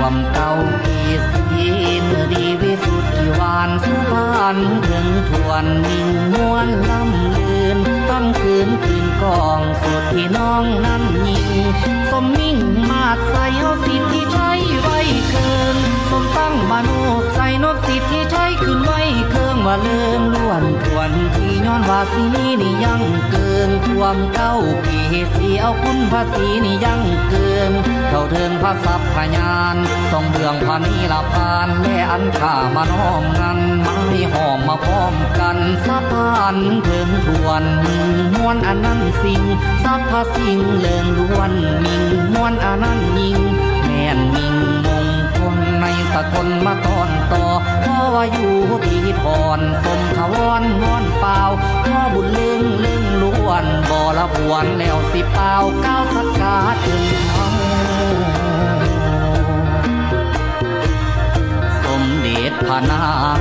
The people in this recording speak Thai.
วมเก่าปีสีเมื่อดีวิสุทธิวานสุพานถึงทวนมิ่งมวนลำลืนตั้งคืนกองสุดที่น้องนั้นยิงสมมิ่งมาดใส่เอาสิทธิใช้ไว้เคิงสมตั้งมาโนใส่นกสิทธิใช้ขึ้นไว้เคิงว่าเลื่องล้วนทวนที่ย้อนว่าสีนี่ยังเกินความเก้าปีสีเอาคุณภาษีนี่ยังเกินเท่าเทิงพระสัพพยานส่งเบื้องพานีละพานและอันข้ามาน้อมนั้นไม้หอมมาพร้อมกันสะพานเทิงทวนมวนอันนั้นสิ่งสัพพสิ่งเลิงล้วนมิงมวนอันนั้นยิงแม่นมิงมงคลในสกลมาตอนต่อเพราะว่าอยู่ที่พรสมทวรงอนเปล่าเพราะบุญเลื่องล้วนบ่ละบวนแล้วสิเปล่าก้าวสักกาถึงเขาสมเด็จพระนาง